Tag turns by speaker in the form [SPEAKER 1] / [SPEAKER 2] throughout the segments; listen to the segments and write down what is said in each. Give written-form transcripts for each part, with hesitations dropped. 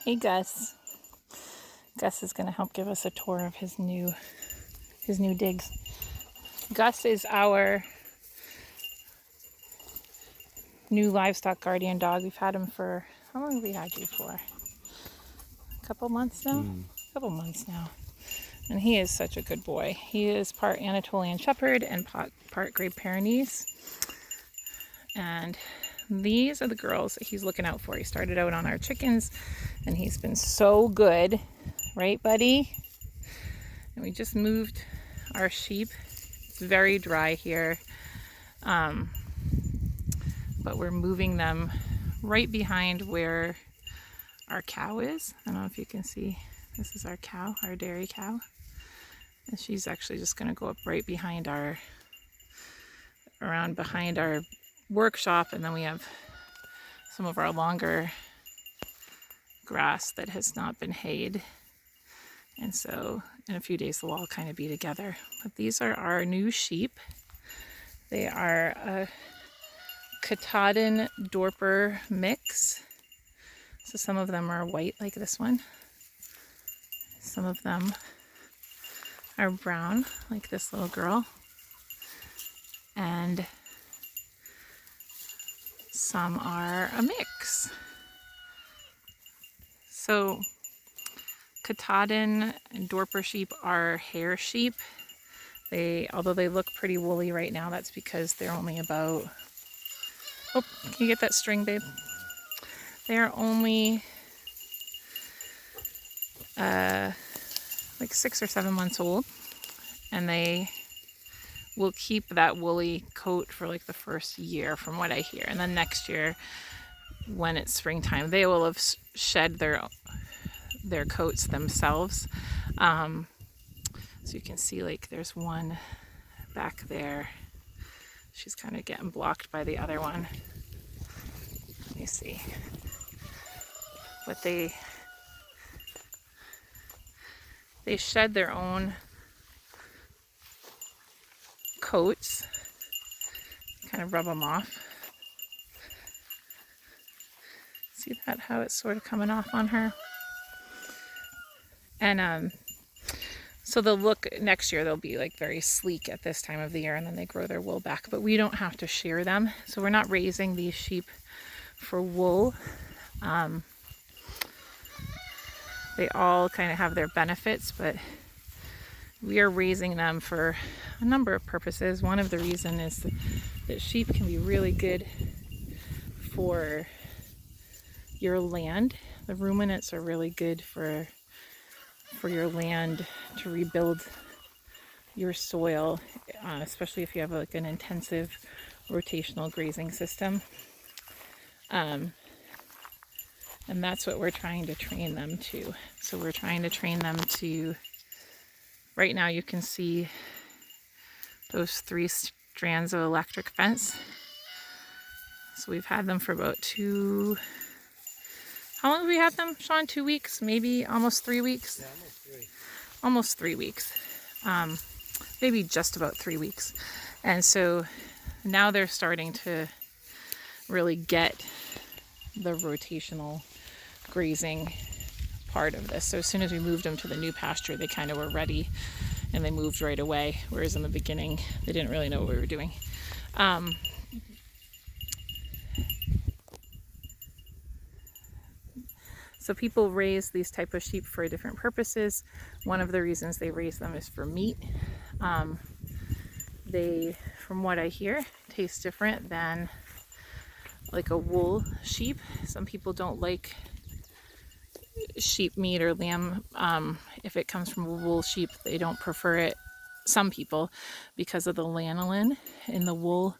[SPEAKER 1] Hey Gus. Gus is going to help give us a tour of his new digs. Gus is our new Livestock Guardian dog. We've had him for, how long have we had you for? A couple months now? A couple months now. And he is such a good boy. He is part Anatolian Shepherd and part Great Pyrenees. And these are the girls that he's looking out for. He started out on our chickens and he's been so good. Right, buddy? And we just moved our sheep. It's very dry here. But we're moving them right behind where our cow is. I don't know if you can see. This is our cow, our dairy cow. And she's actually just going to go up right behind around behind our workshop. And then we have some of our longer grass that has not been hayed. And so in a few days they'll all kind of be together. But these are our new sheep. They are a Katahdin Dorper mix. So some of them are white like this one. Some of them are brown like this little girl. And some are a mix. So Katahdin and Dorper sheep are hair sheep. Although they look pretty woolly right now, that's because they're only about, oh, can you get that string, babe? They're only like 6 or 7 months old, and they will keep that woolly coat for like the first year from what I hear. And then next year, when it's springtime, they will have shed their coats themselves. So you can see like there's one back there. She's kind of getting blocked by the other one. Let me see. But they shed their own coats. Kind of rub them off. See that, how it's sort of coming off on her? And so they'll look, next year they'll be like very sleek at this time of the year, and then they grow their wool back. But we don't have to shear them. So we're not raising these sheep for wool. They all kind of have their benefits, but we are raising them for a number of purposes. One of the reasons is that sheep can be really good for your land. The ruminants are really good for your land to rebuild your soil, especially if you have like an intensive rotational grazing system. And that's what we're trying to train them to. So we're trying to train them to, right now you can see those 3 strands of electric fence. So we've had them for about how long have we had them, Sean? 2 weeks? Maybe almost 3 weeks?
[SPEAKER 2] Yeah, almost 3.
[SPEAKER 1] Almost 3 weeks. Maybe just about 3 weeks. And so now they're starting to really get the rotational grazing part of this. So as soon as we moved them to the new pasture, they kind of were ready and they moved right away. Whereas in the beginning, they didn't really know what we were doing. So people raise these type of sheep for different purposes. One of the reasons they raise them is for meat. They, from what I hear, taste different than like a wool sheep. Some people don't like sheep meat or lamb. If it comes from a wool sheep, they don't prefer it. Some people, because of the lanolin in the wool,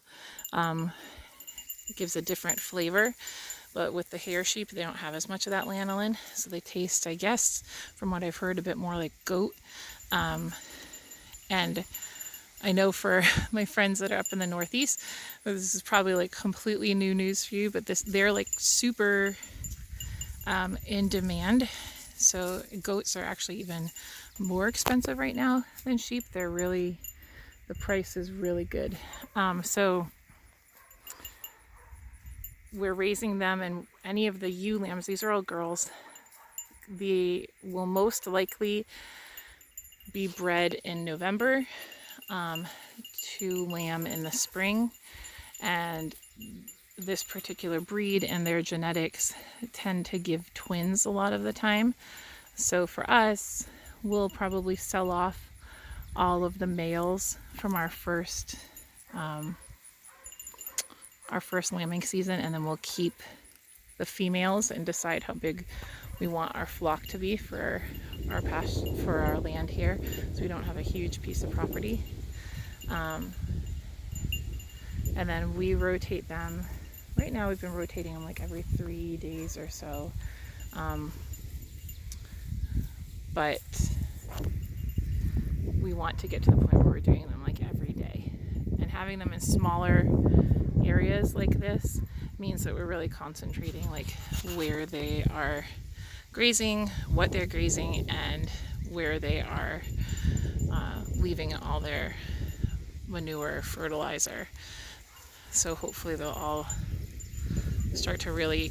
[SPEAKER 1] it gives a different flavor. But with the hair sheep, they don't have as much of that lanolin, so they taste, I guess, from what I've heard, a bit more like goat. And I know for my friends that are up in the Northeast, this is probably like completely new news for you, but they're like super in demand. So goats are actually even more expensive right now than sheep. The price is really good. So we're raising them, and any of the ewe lambs, these are all girls, they will most likely be bred in November to lamb in the spring, and this particular breed and their genetics tend to give twins a lot of the time. So for us, we'll probably sell off all of the males from our first lambing season, and then we'll keep the females and decide how big we want our flock to be for our land here, so we don't have a huge piece of property. And then we rotate them. Right now we've been rotating them like every 3 days or so. But we want to get to the point where we're doing them like every day. And having them in smaller areas like this means that we're really concentrating like where they are grazing, what they're grazing, and where they are leaving all their manure, fertilizer. So hopefully they'll all start to really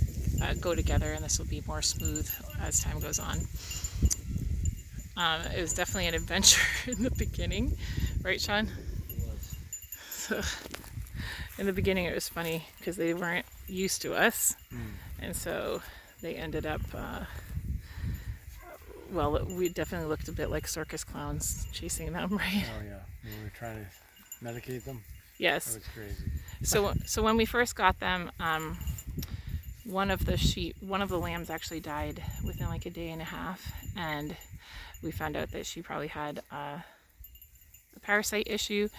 [SPEAKER 1] go together, and this will be more smooth as time goes on. It was definitely an adventure in the beginning, right, Sean?
[SPEAKER 2] It was.
[SPEAKER 1] So, in the beginning it was funny because they weren't used to us, and so they ended up, well, we definitely looked a bit like circus clowns chasing them, right?
[SPEAKER 2] Oh yeah, we were trying to medicate them.
[SPEAKER 1] Yes.
[SPEAKER 2] That was crazy.
[SPEAKER 1] So when we first got them, one of the lambs actually died within like a day and a half, and we found out that she probably had a parasite issue.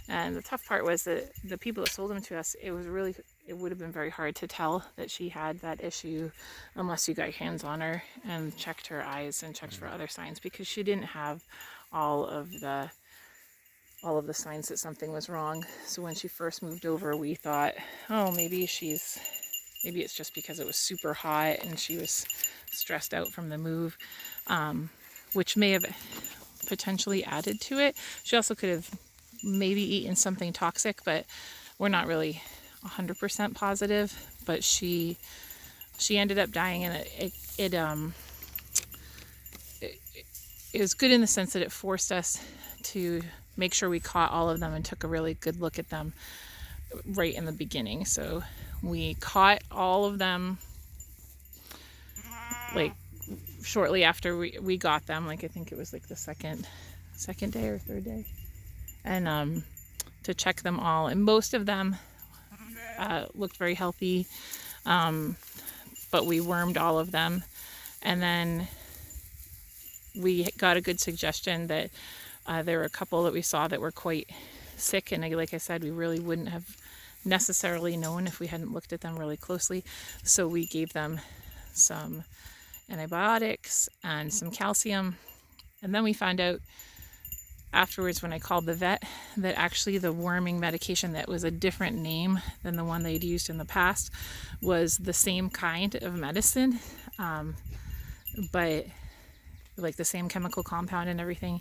[SPEAKER 1] And the tough part was that the people that sold them to us, it would have been very hard to tell that she had that issue unless you got your hands on her and checked her eyes and checked for other signs, because she didn't have all of the signs that something was wrong. So when she first moved over, we thought, oh, maybe it's just because it was super hot and she was stressed out from the move, which may have potentially added to it. She also could have maybe eaten something toxic, but we're not really 100% positive. But she ended up dying, and it was good in the sense that it forced us to make sure we caught all of them and took a really good look at them right in the beginning. So we caught all of them like shortly after we got them. Like I think it was like the second day or third day, and to check them all, and most of them looked very healthy, but we wormed all of them. And then we got a good suggestion that there were a couple that we saw that were quite sick, and like I said, we really wouldn't have necessarily known if we hadn't looked at them really closely. So we gave them some antibiotics and some calcium, and then we found out afterwards when I called the vet that actually the worming medication that was a different name than the one they'd used in the past was the same kind of medicine, but like the same chemical compound and everything,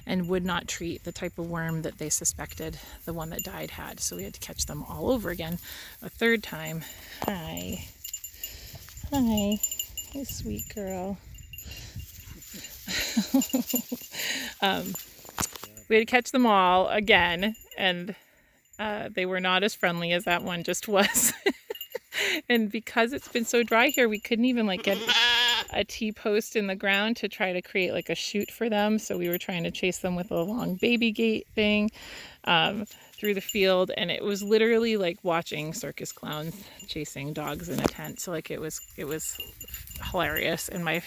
[SPEAKER 1] and would not treat the type of worm that they suspected the one that died had. So we had to catch them all over again a third time. Hi, you sweet girl. We had to catch them all again, and they were not as friendly as that one just was. And because it's been so dry here, we couldn't even like get a T-post in the ground to try to create like a chute for them. So we were trying to chase them with a long baby gate thing through the field, and it was literally like watching circus clowns chasing dogs in a tent. So like it was hilarious, and my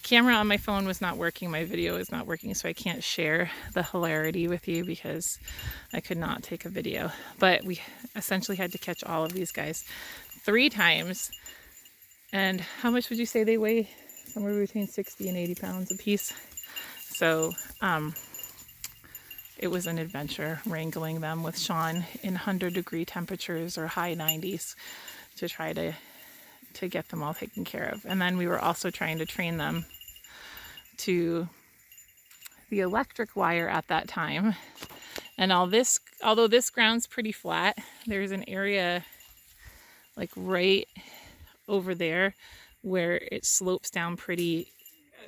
[SPEAKER 1] camera on my phone was not working, my video is not working, so I can't share the hilarity with you because I could not take a video. But we essentially had to catch all of these guys 3 times. And how much would you say they weigh? Somewhere between 60 and 80 pounds a piece. So it was an adventure wrangling them with Sean in 100-degree temperatures or high 90s to try to get them all taken care of. And then we were also trying to train them to the electric wire at that time. And although this ground's pretty flat, there's an area like right over there where it slopes down pretty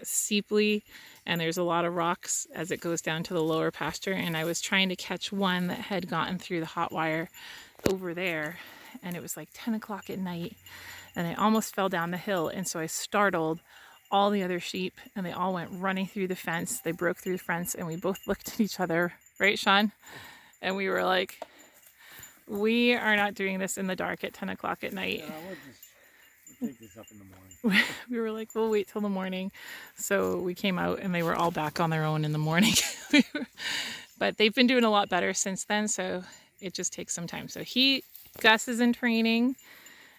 [SPEAKER 1] steeply, and there's a lot of rocks as it goes down to the lower pasture, and I was trying to catch one that had gotten through the hot wire over there, and it was like 10 o'clock at night, and I almost fell down the hill, and so I startled all the other sheep, and they all went running through the fence. They broke through the fence, and we both looked at each other, right, Sean? And we were like, we are not doing this in the dark at 10 o'clock at night.
[SPEAKER 2] We'll take this up in the morning.
[SPEAKER 1] We were like, we'll wait till the morning. So we came out, and they were all back on their own in the morning. But they've been doing a lot better since then, so it just takes some time. So Gus is in training,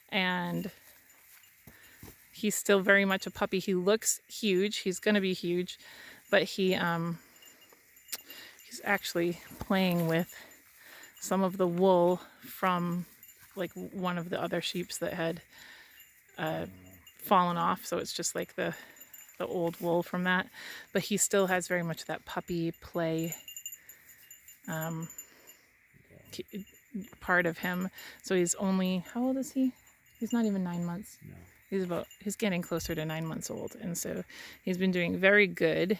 [SPEAKER 1] and he's still very much a puppy. He looks huge. He's going to be huge, but he's actually playing with some of the wool from like one of the other sheeps that had fallen off. So it's just like the old wool from that, but he still has very much that puppy play part of him. So he's only, how old is he? He's not even 9 months.
[SPEAKER 2] No.
[SPEAKER 1] He's getting closer to 9 months old, and so he's been doing very good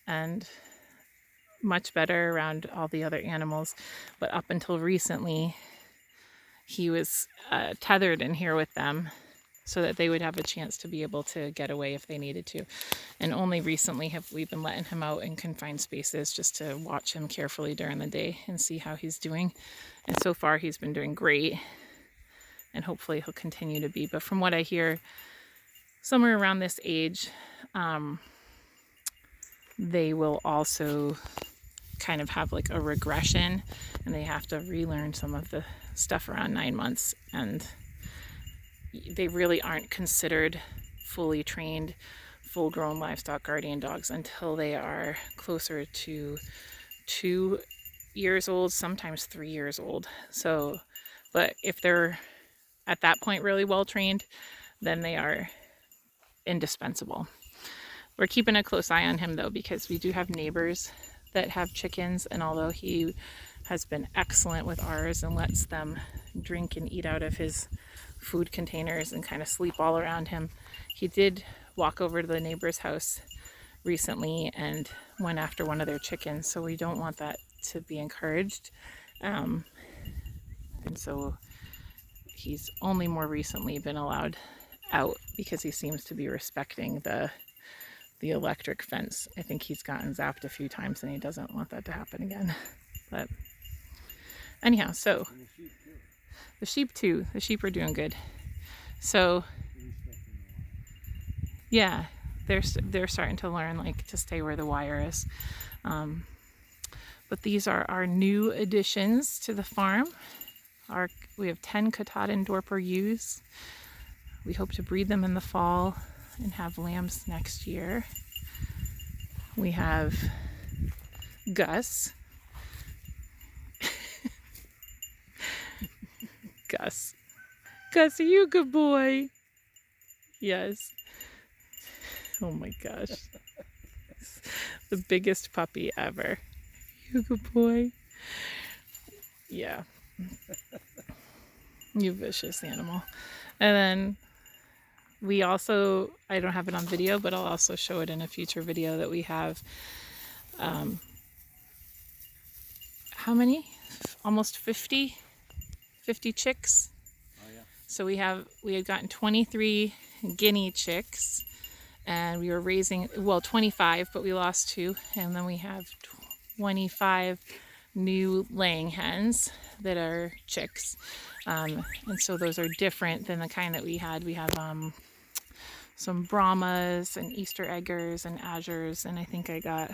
[SPEAKER 1] and much better around all the other animals. But up until recently, he was tethered in here with them so that they would have a chance to be able to get away if they needed to. And only recently have we been letting him out in confined spaces just to watch him carefully during the day and see how he's doing. And so far he's been doing great, and hopefully he'll continue to be. But from what I hear, somewhere around this age, they will also kind of have like a regression, and they have to relearn some of the stuff around 9 months, and they really aren't considered fully trained, full-grown livestock guardian dogs until they are closer to 2 years old, sometimes 3 years old. So, but if they're at that point really well trained, then they are indispensable. We're keeping a close eye on him though, because we do have neighbors that have chickens, and although he has been excellent with ours and lets them drink and eat out of his food containers and kind of sleep all around him, he did walk over to the neighbor's house recently and went after one of their chickens. So we don't want that to be encouraged, and so he's only more recently been allowed out because he seems to be respecting the electric fence. I think he's gotten zapped a few times, and he doesn't want that to happen again. But anyhow, so the sheep too. The sheep are doing good. So yeah, they're starting to learn like to stay where the wire is. But these are our new additions to the farm. We have 10 Katahdin Dorper ewes. We hope to breed them in the fall and have lambs next year. We have Gus. Gus, are you a good boy? Yes. Oh my gosh. The biggest puppy ever. You a good boy? Yeah. You vicious animal. And then we also, I don't have it on video, but I'll also show it in a future video that we have, how many? Almost 50 chicks.
[SPEAKER 2] Oh yeah.
[SPEAKER 1] So we had gotten 23 guinea chicks, and we were raising, well, 25, but we lost 2. And then we have 25 new laying hens that are chicks. And so those are different than the kind that we had. We have some Brahmas and Easter eggers and azures, and I think I got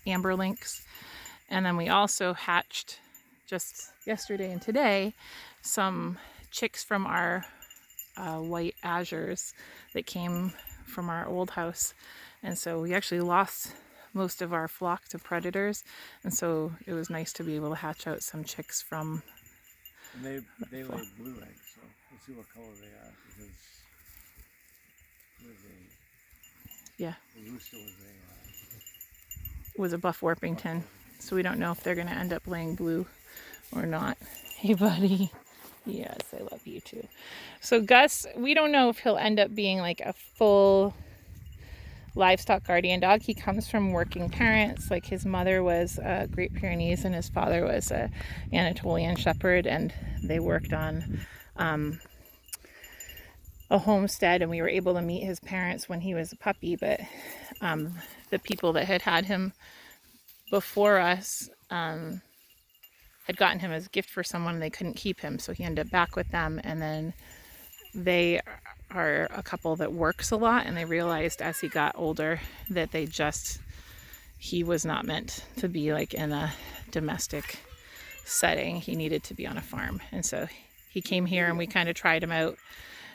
[SPEAKER 1] amber lynx. And then we also hatched just yesterday and today some chicks from our white azures that came from our old house. And so we actually lost most of our flock to predators, and so it was nice to be able to hatch out some chicks from.
[SPEAKER 2] And they lay blue eggs, so we'll see what color they are, because the rooster
[SPEAKER 1] was a buff Warpington, so we don't know if they're going to end up laying blue or not. Hey buddy, Yes, I love you too. So Gus, we don't know if he'll end up being like a full livestock guardian dog. He comes from working parents. Like his mother was a Great Pyrenees and his father was a Anatolian Shepherd, and they worked on a homestead, and we were able to meet his parents when he was a puppy. But the people that had him before us had gotten him as a gift for someone, and they couldn't keep him, so he ended up back with them. And then they are a couple that works a lot, and they realized as he got older that he was not meant to be like in a domestic setting. He needed to be on a farm, and so he came here and we kind of tried him out,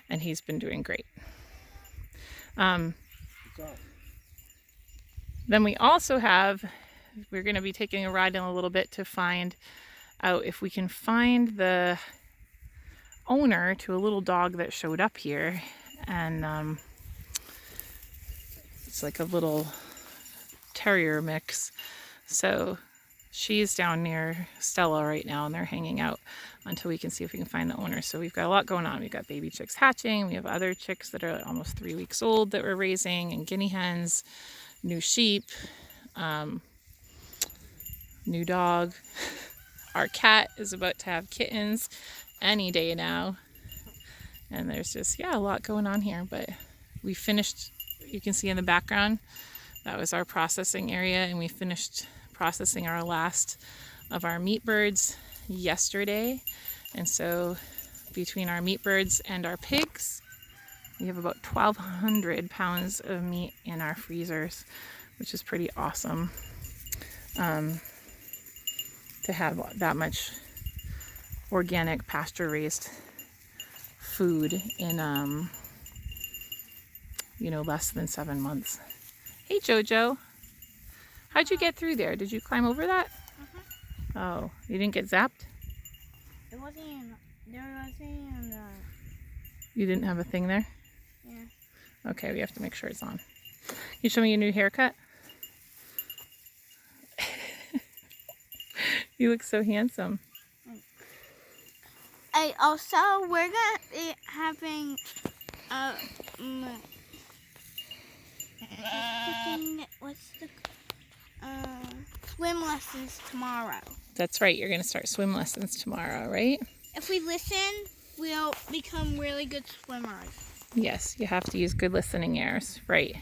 [SPEAKER 1] and he's been doing great. Then we also we're going to be taking a ride in a little bit to find out if we can find the owner to a little dog that showed up here, and it's like a little terrier mix. So she's down near Stella right now, and they're hanging out until we can see if we can find the owner. So we've got a lot going on. We've got baby chicks hatching, we have other chicks that are almost 3 weeks old that we're raising, and guinea hens, new sheep, new dog. Our cat is about to have kittens any day now. And there's just, a lot going on here. But we finished, you can see in the background, that was our processing area, and we finished processing our last of our meat birds yesterday. And so between our meat birds and our pigs, we have about 1,200 pounds of meat in our freezers, which is pretty awesome. To have that much organic pasture raised food in less than 7 months. Hey Jojo, how'd you get through there? Did you climb over that? Oh, you didn't get zapped?
[SPEAKER 3] It wasn't. There wasn't.
[SPEAKER 1] You didn't have a thing there?
[SPEAKER 3] Yeah.
[SPEAKER 1] Okay, we have to make sure it's on. Can you show me your new haircut? You look so handsome.
[SPEAKER 3] We're gonna be having swim lessons tomorrow.
[SPEAKER 1] That's right, you're gonna start swim lessons tomorrow, right?
[SPEAKER 3] If we listen, we'll become really good swimmers.
[SPEAKER 1] Yes, you have to use good listening ears, right?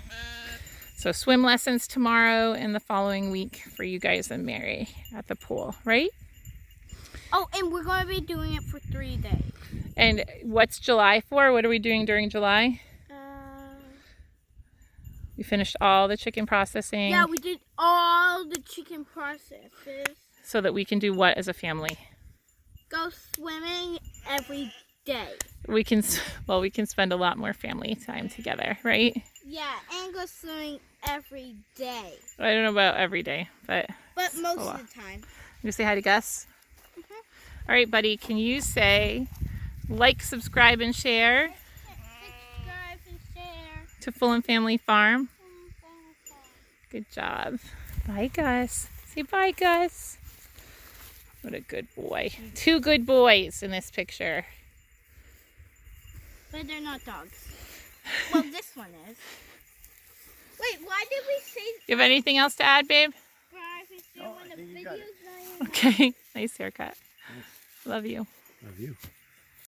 [SPEAKER 1] So swim lessons tomorrow and the following week for you guys and Mary at the pool, right?
[SPEAKER 3] Oh, and we're going to be doing it for 3 days.
[SPEAKER 1] And what's July for? What are we doing during July? We finished all the chicken processing.
[SPEAKER 3] Yeah, we did all the chicken processes.
[SPEAKER 1] So that we can do what as a family?
[SPEAKER 3] Go swimming every day.
[SPEAKER 1] We can spend a lot more family time together, right?
[SPEAKER 3] Yeah, and go swimming every day.
[SPEAKER 1] I don't know about every day, but
[SPEAKER 3] most of the time.
[SPEAKER 1] You say hi to Gus? All right, buddy, can you say like, subscribe, and share
[SPEAKER 3] Subscribe and share
[SPEAKER 1] to Full and Family Farm? Good job. Bye, Gus. Say bye, Gus. What a good boy. 2 good boys in this picture.
[SPEAKER 3] But they're not dogs. Well, this one is. Wait, why did we say...
[SPEAKER 1] You have anything else to add, babe?
[SPEAKER 3] Subscribe and share when the video's not in.
[SPEAKER 1] Okay. Nice haircut. Love you.
[SPEAKER 2] Love you.